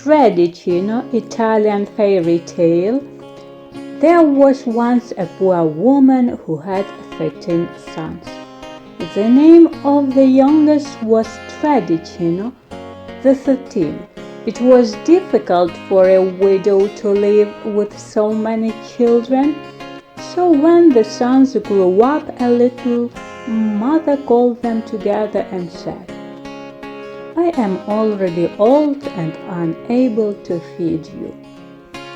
Tredicino Italian fairy tale. There was once a poor woman who had 13 sons. The name of the youngest was Tredicino, the 13th. It was difficult for a widow to live with so many children. So when the sons grew up a little, Mother called them together and said, "I am already old and unable to feed you.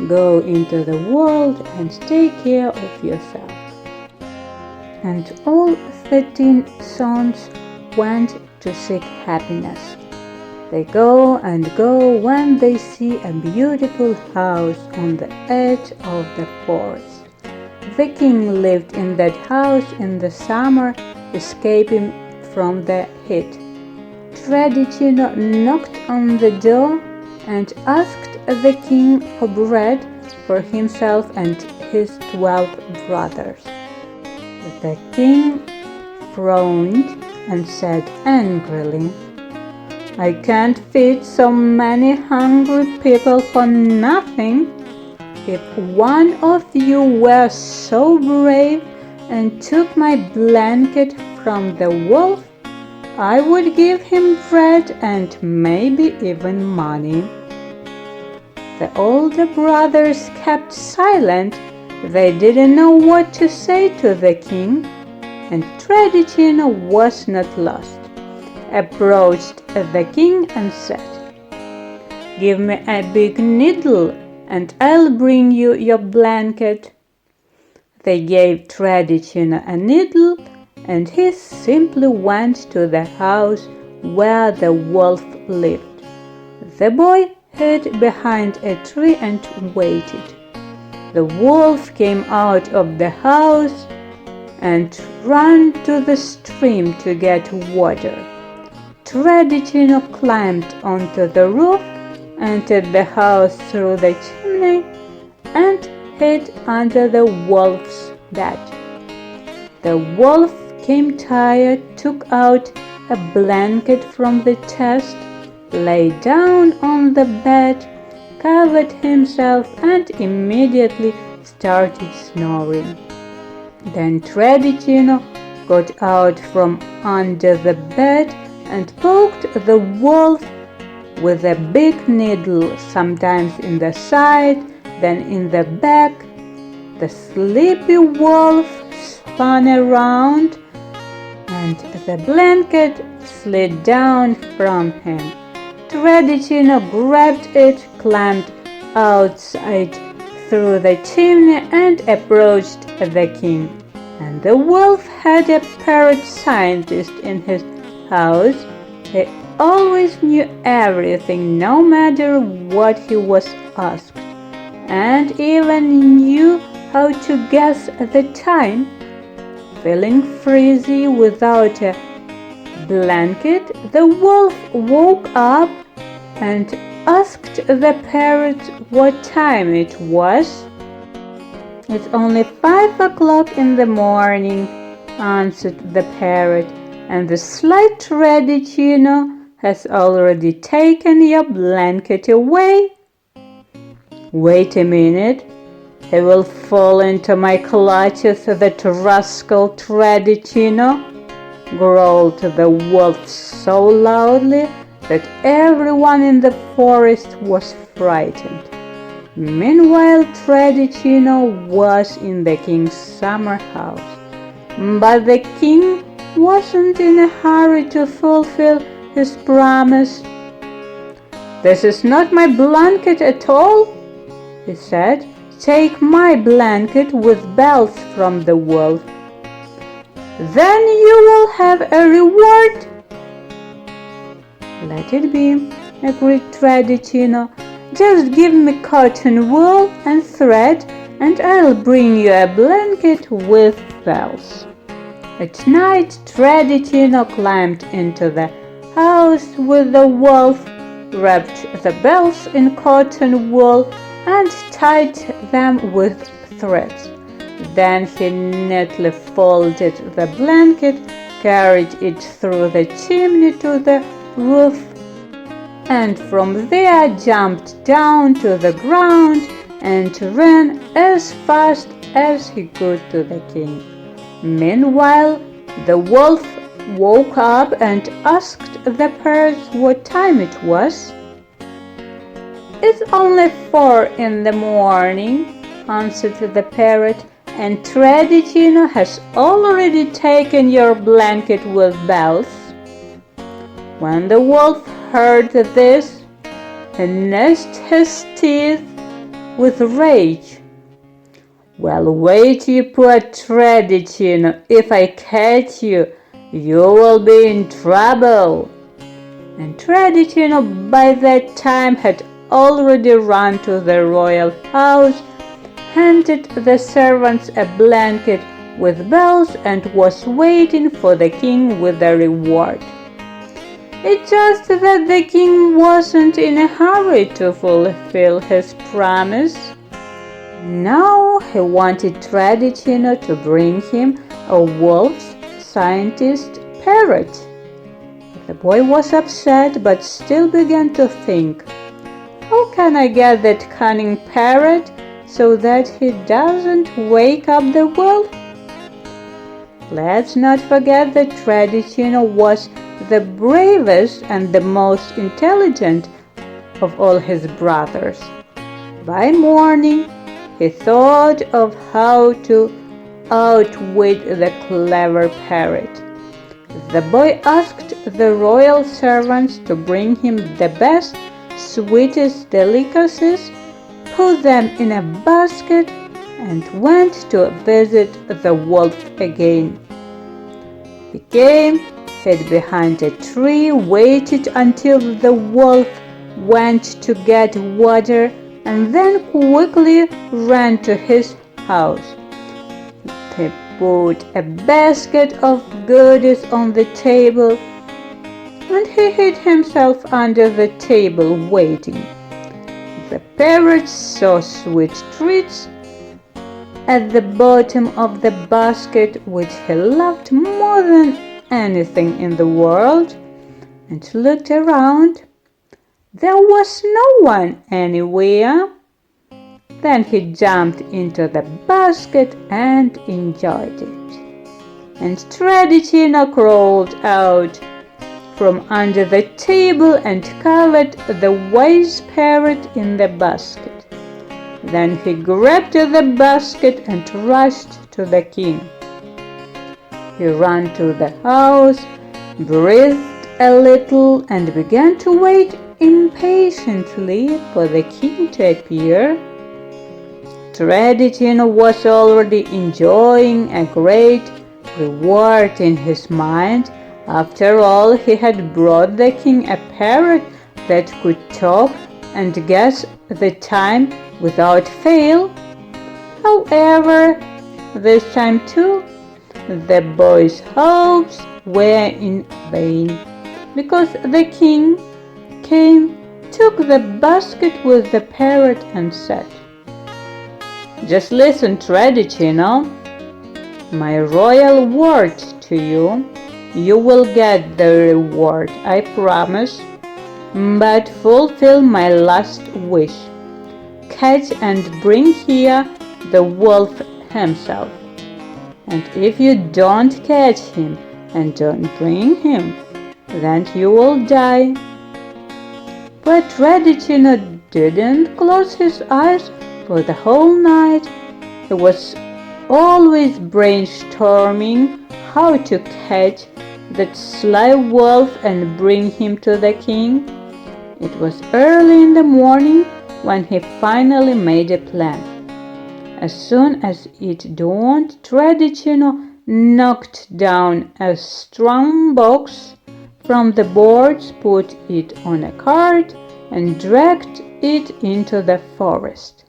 Go into the world and take care of yourself." And all 13 sons went to seek happiness. They go and go when they see a beautiful house on the edge of the forest. The king lived in that house in the summer, escaping from the heat. Tredicino knocked on the door and asked the king for bread for himself and his 12 brothers. The king frowned and said angrily, "I can't feed so many hungry people for nothing. If one of you were so brave and took my blanket from the wolf, I would give him bread and maybe even money." The older brothers kept silent. They didn't know what to say to the king, and Tredicino was not lost. Approached the king and said, "Give me a big needle and I'll bring you your blanket." They gave Tredicino a needle and he simply went to the house where the wolf lived. The boy hid behind a tree and waited. The wolf came out of the house and ran to the stream to get water. Tredicino climbed onto the roof, entered the house through the chimney, and hid under the wolf's bed. The wolf came tired, took out a blanket from the chest, lay down on the bed, covered himself, and immediately started snoring. Then Tredicino got out from under the bed and poked the wolf with a big needle, sometimes in the side, then in the back. The sleepy wolf spun around and the blanket slid down from him. Tredicino grabbed it, climbed outside through the chimney and approached the king. And the wolf had a parrot scientist in his house. He always knew everything, no matter what he was asked, and even knew how to guess the time. Feeling freezy without a blanket, the wolf woke up and asked the parrot what time it was. "It's only 5 o'clock in the morning," answered the parrot, "and the sly Tredicino has already taken your blanket away." "Wait a minute, he will fall into my clutches, that rascal Tredicino," growled the wolf so loudly that everyone in the forest was frightened. Meanwhile, Tredicino was in the king's summer house, but the king wasn't in a hurry to fulfill his promise. "This is not my blanket at all," he said. "Take my blanket with bells from the wolf. Then you will have a reward." "Let it be," agreed Tredicino. "Just give me cotton wool and thread, and I'll bring you a blanket with bells." At night, Tredicino climbed into the house with the wolf, wrapped the bells in cotton wool, and tied them with threads. Then he neatly folded the blanket, carried it through the chimney to the roof, and from there jumped down to the ground and ran as fast as he could to the king. Meanwhile, the wolf woke up and asked the parrot what time it was. "It's only 4 in the morning," answered the parrot, "and Tredicino has already taken your blanket with bells." When the wolf heard this, he gnashed his teeth with rage. "Well, wait, you poor Tredicino. If I catch you, you will be in trouble." And Tredicino by that time had already run to the royal house, handed the servants a blanket with bells, and was waiting for the king with the reward. It's just that the king wasn't in a hurry to fulfill his promise. Now he wanted Tredicino to bring him a wolf's scientist parrot. The boy was upset, but still began to think, "How can I get that cunning parrot so that he doesn't wake up the wolf?" Let's not forget that Tredicino was the bravest and the most intelligent of all his brothers. By morning, he thought of how to outwit the clever parrot. The boy asked the royal servants to bring him the best, sweetest delicacies, put them in a basket, and went to visit the wolf again. He came, hid behind a tree, waited until the wolf went to get water, and then quickly ran to his house. He put a basket of goodies on the table, and he hid himself under the table waiting. The parrot saw sweet treats at the bottom of the basket, which he loved more than anything in the world, and looked around. There was no one anywhere. Then he jumped into the basket and enjoyed it. And Tredicino crawled out from under the table and covered the wise parrot in the basket. Then he grabbed the basket and rushed to the king. He ran to the house, breathed a little, and began to wait impatiently for the king to appear. Tredicino was already enjoying a great reward in his mind. After all, he had brought the king a parrot that could talk and guess the time without fail. However, this time too, the boy's hopes were in vain, because the king came, took the basket with the parrot, and said, "Just listen, Tredicino, my royal word to you. You will get the reward, I promise, but fulfill my last wish. Catch and bring here the wolf himself. And if you don't catch him and don't bring him, then you will die." But Tredicino didn't close his eyes for the whole night. He was always brainstorming how to catch that sly wolf and bring him to the king. It was early in the morning when he finally made a plan. As soon as it dawned, Tredicino knocked down a strong box from the boards, put it on a cart, and dragged it into the forest.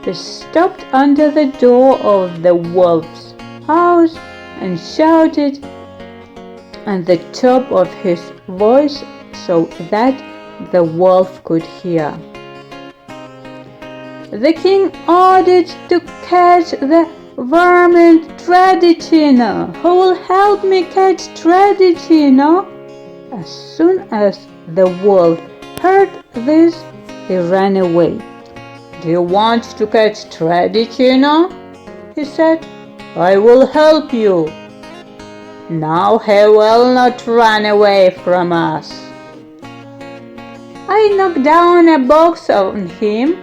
He stopped under the door of the wolf's house and shouted at the top of his voice so that the wolf could hear. The king ordered to catch the vermin Tredicino. Who will help me catch Tredicino? As soon as the wolf heard this, he ran away. "Do you want to catch Tredicino?" he said. "I will help you." "Now he will not run away from us." "I knocked down a box on him,"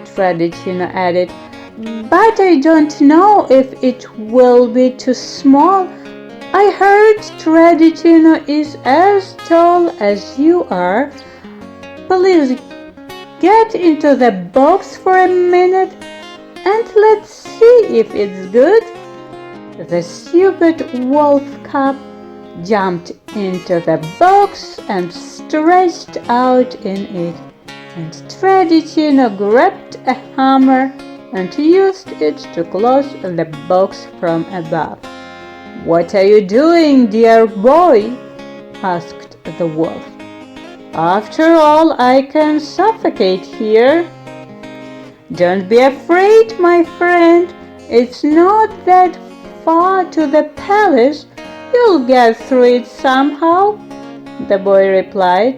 Tredicino added, "but I don't know if it will be too small. I heard Tredicino is as tall as you are. Please get into the box for a minute and let's see if it's good." The stupid wolf cub jumped into the box and stretched out in it, and Tredicino grabbed a hammer and used it to close the box from above. "What are you doing, dear boy?" asked the wolf. "After all, I can suffocate here." "Don't be afraid, my friend. It's not that far to the palace. You'll get through it somehow," the boy replied.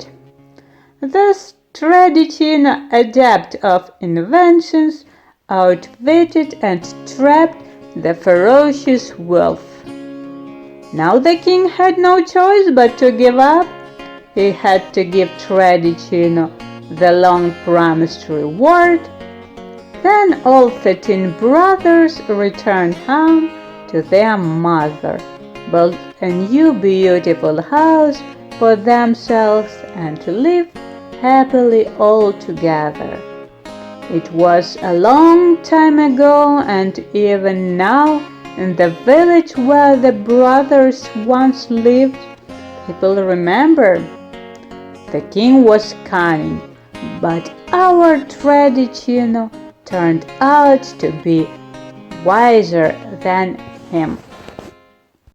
Thus Tredicino, adept of inventions, outwitted and trapped the ferocious wolf. Now the king had no choice but to give up. He had to give Tredicino the long-promised reward. Then all 13 brothers returned home to their mother, built a new beautiful house for themselves, and lived happily all together. It was a long time ago, and even now, in the village where the brothers once lived, people remember. The king was cunning, but our Tredicino turned out to be wiser than him.